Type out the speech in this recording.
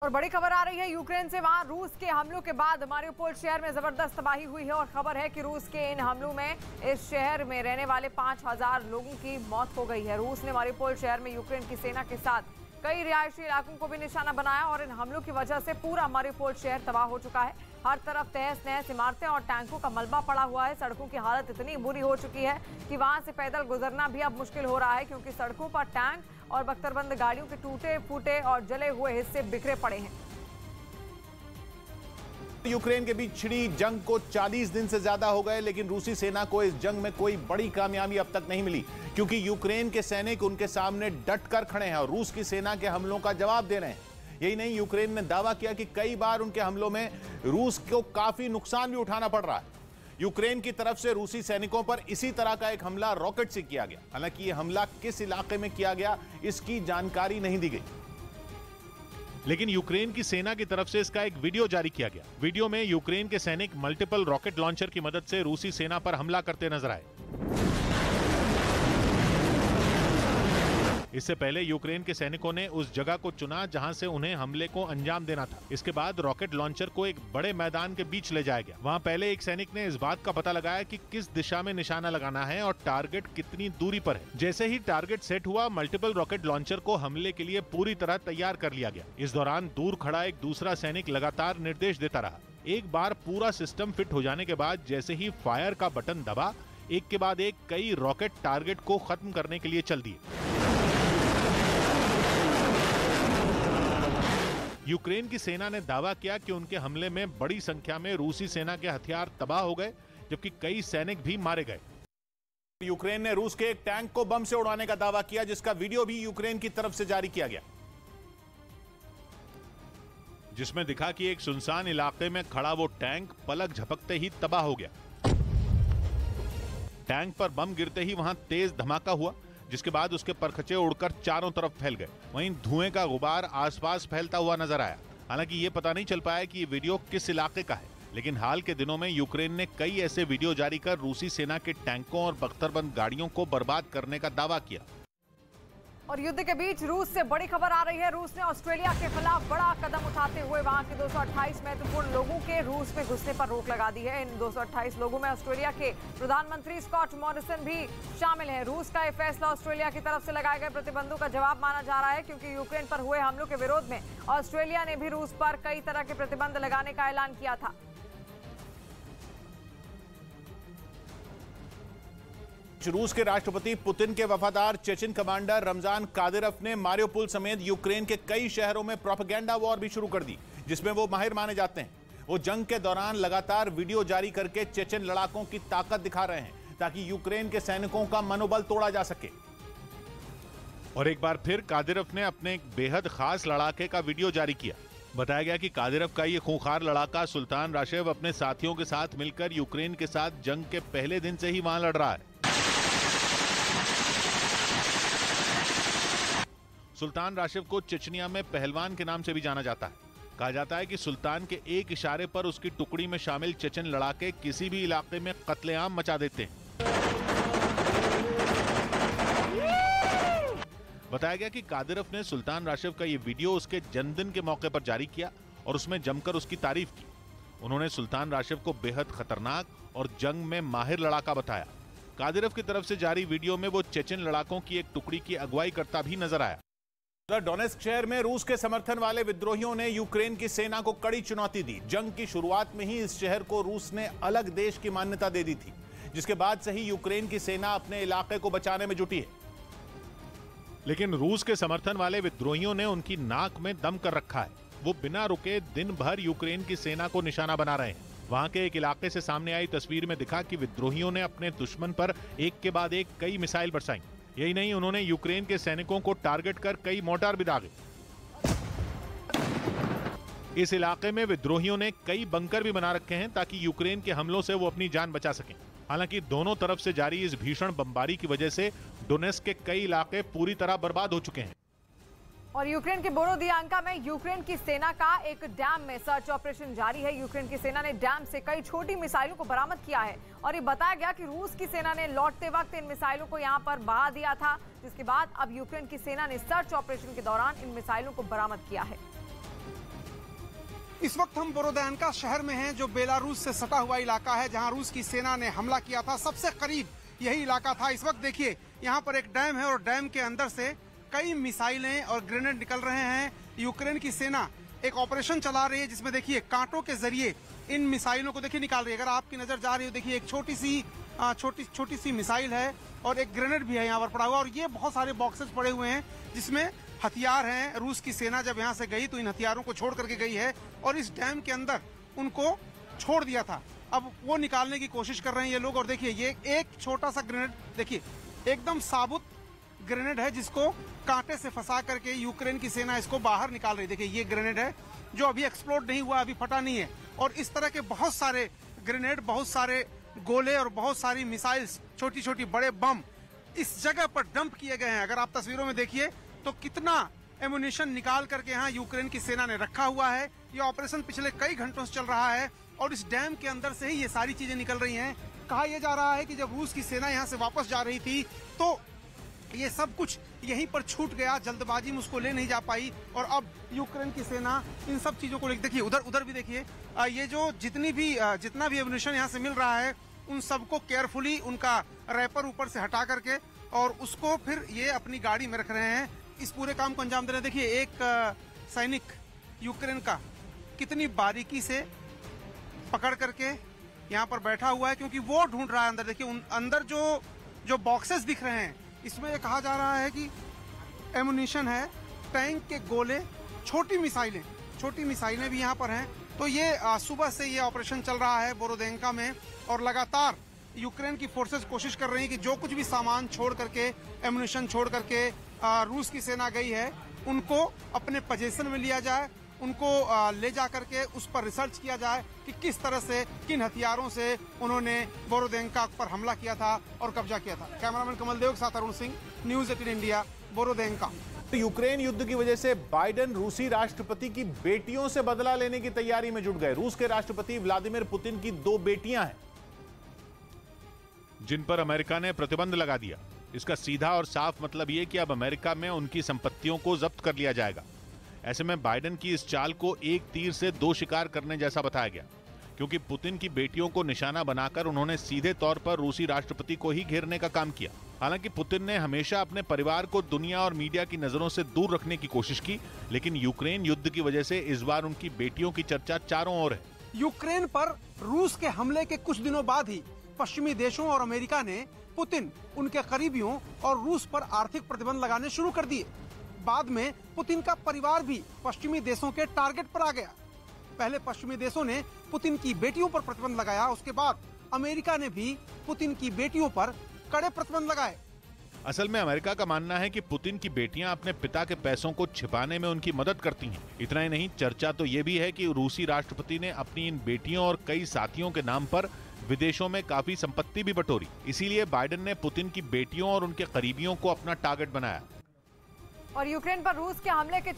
और बड़ी खबर आ रही है यूक्रेन से। वहां रूस के हमलों के बाद मारिउपोल शहर में जबरदस्त तबाही हुई है और खबर है कि रूस के इन हमलों में इस शहर में रहने वाले 5000 लोगों की मौत हो गई है। रूस ने मारिउपोल शहर में यूक्रेन की सेना के साथ कई रिहायशी इलाकों को भी निशाना बनाया और इन हमलों की वजह से पूरा मारिउपोल शहर तबाह हो चुका है। हर तरफ तहस नहस इमारतें और टैंकों का मलबा पड़ा हुआ है। सड़कों की हालत इतनी बुरी हो चुकी है कि वहां से पैदल गुजरना भी अब मुश्किल हो रहा है, क्योंकि सड़कों पर टैंक और बख्तरबंद गाड़ियों के टूटे फूटे और जले हुए हिस्से बिखरे पड़े हैं। यूक्रेन के बीच छिड़ी जंग को 40 दिन से ज्यादा हो गए, लेकिन रूसी सेना को इस जंग में कोई बड़ी कामयाबी अब तक नहीं मिली, क्योंकि यूक्रेन के सैनिक उनके सामने डटकर खड़े हैं और रूस की सेना के हमलों का जवाब दे रहे हैं। यही नहीं, यूक्रेन ने दावा किया कि कई बार उनके हमलों में रूस को काफी नुकसान भी उठाना पड़ रहा है। यूक्रेन की तरफ से रूसी सैनिकों पर इसी तरह का एक हमला रॉकेट से किया गया। हालांकि यह हमला किस इलाके में किया गया इसकी जानकारी नहीं दी गई, लेकिन यूक्रेन की सेना की तरफ से इसका एक वीडियो जारी किया गया। वीडियो में यूक्रेन के सैनिक मल्टीपल रॉकेट लॉन्चर की मदद से रूसी सेना पर हमला करते नजर आए। इससे पहले यूक्रेन के सैनिकों ने उस जगह को चुना जहां से उन्हें हमले को अंजाम देना था। इसके बाद रॉकेट लॉन्चर को एक बड़े मैदान के बीच ले जाया गया। वहां पहले एक सैनिक ने इस बात का पता लगाया कि किस दिशा में निशाना लगाना है और टारगेट कितनी दूरी पर है। जैसे ही टारगेट सेट हुआ, मल्टीपल रॉकेट लॉन्चर को हमले के लिए पूरी तरह तैयार कर लिया गया। इस दौरान दूर खड़ा एक दूसरा सैनिक लगातार निर्देश देता रहा। एक बार पूरा सिस्टम फिट हो जाने के बाद जैसे ही फायर का बटन दबा, एक के बाद एक कई रॉकेट टारगेट को खत्म करने के लिए चल दिए। यूक्रेन की सेना ने दावा किया कि उनके हमले में बड़ी संख्या में रूसी सेना के हथियार तबाह हो गए, जबकि कई सैनिक भी मारे गए। यूक्रेन ने रूस के एक टैंक को बम से उड़ाने का दावा किया, जिसका वीडियो भी यूक्रेन की तरफ से जारी किया गया, जिसमें दिखा कि एक सुनसान इलाके में खड़ा वो टैंक पलक झपकते ही तबाह हो गया। टैंक पर बम गिरते ही वहां तेज धमाका हुआ, जिसके बाद उसके परखचे उड़कर चारों तरफ फैल गए। वहीं धुएं का गुबार आसपास फैलता हुआ नजर आया। हालांकि ये पता नहीं चल पाया कि ये वीडियो किस इलाके का है, लेकिन हाल के दिनों में यूक्रेन ने कई ऐसे वीडियो जारी कर रूसी सेना के टैंकों और बख्तरबंद गाड़ियों को बर्बाद करने का दावा किया। और युद्ध के बीच रूस से बड़ी खबर आ रही है। रूस ने ऑस्ट्रेलिया के खिलाफ बड़ा कदम उठाते हुए वहां के 228 महत्वपूर्ण लोगों के रूस में घुसने पर रोक लगा दी है। इन 228 लोगों में ऑस्ट्रेलिया के प्रधानमंत्री स्कॉट मॉरिसन भी शामिल हैं। रूस का यह फैसला ऑस्ट्रेलिया की तरफ से लगाए गए प्रतिबंधों का जवाब माना जा रहा है, क्योंकि यूक्रेन पर हुए हमलों के विरोध में ऑस्ट्रेलिया ने भी रूस पर कई तरह के प्रतिबंध लगाने का ऐलान किया था। रूस के राष्ट्रपति पुतिन के वफादार चेचन कमांडर रमजान कादिरोव ने मारिउपोल समेत यूक्रेन के कई शहरों में प्रोपेगेंडा वॉर भी शुरू कर दी, जिसमें वो माहिर माने जाते हैं। वो जंग के दौरान लगातार वीडियो जारी करके चेचन लड़ाकों की ताकत दिखा रहे हैं, ताकि यूक्रेन के सैनिकों का मनोबल तोड़ा जा सके। और एक बार फिर कादिरोव ने अपने एक बेहद खास लड़ाके का वीडियो जारी किया। बताया गया कि कादिरोव का ये खूंखार लड़ाका सुल्तान राशिव अपने साथियों के साथ मिलकर यूक्रेन के साथ जंग के पहले दिन से ही वहां लड़ रहा है। सुल्तान राशिव को चेचनिया में पहलवान के नाम से भी जाना जाता है। कहा जाता है कि सुल्तान के एक इशारे पर उसकी टुकड़ी में शामिल चेचन लड़ाके किसी भी इलाके में कत्लेआम मचा देते हैं। बताया गया कि कादिरोव ने सुल्तान राशिव का ये वीडियो उसके जन्मदिन के मौके पर जारी किया और उसमें जमकर उसकी तारीफ की। उन्होंने सुल्तान राशिव को बेहद खतरनाक और जंग में माहिर लड़ाका बताया। कादिरोव की तरफ से जारी वीडियो में वो चेचन लड़ाकों की एक टुकड़ी की अगुवाई करता भी नजर आया। डोनेस्क शहर में रूस के समर्थन वाले विद्रोहियों ने यूक्रेन की सेना को कड़ी चुनौती दी। जंग की शुरुआत में ही इस शहर को रूस ने अलग देश की मान्यता दे दी थी, जिसके बाद से ही यूक्रेन की सेना अपने इलाके को बचाने में जुटी है। लेकिन रूस के समर्थन वाले विद्रोहियों ने उनकी नाक में दम कर रखा है। वो बिना रुके दिन भर यूक्रेन की सेना को निशाना बना रहे हैं। वहां के एक इलाके से सामने आई तस्वीर में दिखा कि विद्रोहियों ने अपने दुश्मन पर एक के बाद एक कई मिसाइल बरसाई। यही नहीं, उन्होंने यूक्रेन के सैनिकों को टारगेट कर कई मोर्टार भी दागे। इस इलाके में विद्रोहियों ने कई बंकर भी बना रखे हैं, ताकि यूक्रेन के हमलों से वो अपनी जान बचा सकें। हालांकि दोनों तरफ से जारी इस भीषण बमबारी की वजह से डोनेस्क के कई इलाके पूरी तरह बर्बाद हो चुके हैं। और यूक्रेन के बोरोदियांका में यूक्रेन की सेना का एक डैम में सर्च ऑपरेशन जारी है। यूक्रेन की सेना ने डैम से कई छोटी मिसाइलों को बरामद किया है और ये बताया गया कि रूस की सेना ने लौटते वक्त इन मिसाइलों को यहां पर बहा दिया था, जिसके बाद अब यूक्रेन की सेना ने सर्च ऑपरेशन के दौरान इन मिसाइलों को बरामद किया है। इस वक्त हम बोरोदेंका शहर में हैं, जो बेलारूस से सटा हुआ इलाका है, जहां रूस की सेना ने हमला किया था। सबसे करीब यही इलाका था। इस वक्त देखिए यहाँ पर एक डैम है और डैम के अंदर से कई मिसाइलें और ग्रेनेड निकल रहे हैं। यूक्रेन की सेना एक ऑपरेशन चला रही है, जिसमें देखिए कांटों के जरिए इन मिसाइलों को देखिए निकाल रही है। अगर आपकी नजर जा रही हो, देखिए एक छोटी सी मिसाइल है और एक ग्रेनेड भी है यहाँ पर पड़ा हुआ, और ये बहुत सारे बॉक्सेस पड़े हुए हैं जिसमें हथियार हैं। रूस की सेना जब यहाँ से गई तो इन हथियारों को छोड़ करके गई है और इस डैम के अंदर उनको छोड़ दिया था। अब वो निकालने की कोशिश कर रहे हैं ये लोग। और देखिए ये एक छोटा सा ग्रेनेड, देखिए एकदम साबुत ग्रेनेड है, जिसको कांटे से फंसा करके यूक्रेन की सेना इसको बाहर निकाल रही है। देखिए ये ग्रेनेड है जो अभी एक्सप्लोड नहीं हुआ, अभी फटा नहीं है। और इस तरह के बहुत सारे ग्रेनेड, बहुत सारे गोले और बहुत सारी मिसाइल्स, छोटी छोटी बड़े बम इस जगह पर डंप किए गए हैं। अगर आप तस्वीरों में देखिए तो कितना एमुनिशन निकाल करके यहाँ यूक्रेन की सेना ने रखा हुआ है। ये ऑपरेशन पिछले कई घंटों से चल रहा है और इस डैम के अंदर से ही ये सारी चीजें निकल रही हैं। कहा यह जा रहा है कि जब रूस की सेना यहाँ से वापस जा रही थी तो ये सब कुछ यहीं पर छूट गया, जल्दबाजी में उसको ले नहीं जा पाई और अब यूक्रेन की सेना इन सब चीजों को लेकर, देखिए उधर भी देखिए, ये जो जितना भी एमुनिशन यहाँ से मिल रहा है उन सबको केयरफुली उनका रैपर ऊपर से हटा करके और उसको फिर ये अपनी गाड़ी में रख रहे हैं। इस पूरे काम को अंजाम दे रहे हैं। देखिए एक सैनिक यूक्रेन का कितनी बारीकी से पकड़ करके यहाँ पर बैठा हुआ है, क्योंकि वो ढूंढ रहा है अंदर। देखिए अंदर जो बॉक्सेस दिख रहे हैं, इसमें कहा जा रहा है कि एमुनिशन है, टैंक के गोले, छोटी मिसाइलें भी यहाँ पर हैं। तो ये सुबह से ये ऑपरेशन चल रहा है बोरोदेंका में और लगातार यूक्रेन की फोर्सेस कोशिश कर रही है कि जो कुछ भी सामान छोड़ करके, एमुनिशन छोड़ करके रूस की सेना गई है, उनको अपने पोजीशन में लिया जाए, उनको ले जा करके उस पर रिसर्च किया जाए कि किस तरह से, किन हथियारों से उन्होंने बोरोदेंका पर हमला किया था और कब्जा किया था। कैमरामैन कमल देव के साथ Arun Singh, news 18 India, Borodyanka. Ukraine युद्ध की वजह से बाइडेन रूसी राष्ट्रपति की बेटियों से बदला लेने की तैयारी में जुट गए। रूस के राष्ट्रपति व्लादिमीर पुतिन की 2 बेटियां हैं जिन पर अमेरिका ने प्रतिबंध लगा दिया। इसका सीधा और साफ मतलब यह कि अब अमेरिका में उनकी संपत्तियों को जब्त कर लिया जाएगा। ऐसे में बाइडेन की इस चाल को एक तीर से 2 शिकार करने जैसा बताया गया, क्योंकि पुतिन की बेटियों को निशाना बनाकर उन्होंने सीधे तौर पर रूसी राष्ट्रपति को ही घेरने का काम किया। हालांकि पुतिन ने हमेशा अपने परिवार को दुनिया और मीडिया की नजरों से दूर रखने की कोशिश की, लेकिन यूक्रेन युद्ध की वजह से इस बार उनकी बेटियों की चर्चा चारों ओर है। यूक्रेन पर रूस के हमले के कुछ दिनों बाद ही पश्चिमी देशों और अमेरिका ने पुतिन, उनके करीबियों और रूस पर आर्थिक प्रतिबंध लगाने शुरू कर दिए। बाद में पुतिन का परिवार भी पश्चिमी देशों के टारगेट पर आ गया। पहले पश्चिमी देशों ने पुतिन की बेटियों पर प्रतिबंध लगाया, उसके बाद अमेरिका ने भी पुतिन की बेटियों पर कड़े प्रतिबंध लगाए। असल में अमेरिका का मानना है कि पुतिन की बेटियां अपने पिता के पैसों को छिपाने में उनकी मदद करती हैं। इतना ही नहीं, चर्चा तो ये भी है कि रूसी राष्ट्रपति ने अपनी इन बेटियों और कई साथियों के नाम पर विदेशों में काफी संपत्ति भी बटोरी। इसीलिए बाइडेन ने पुतिन की बेटियों और उनके करीबियों को अपना टारगेट बनाया। और यूक्रेन पर रूस के हमले के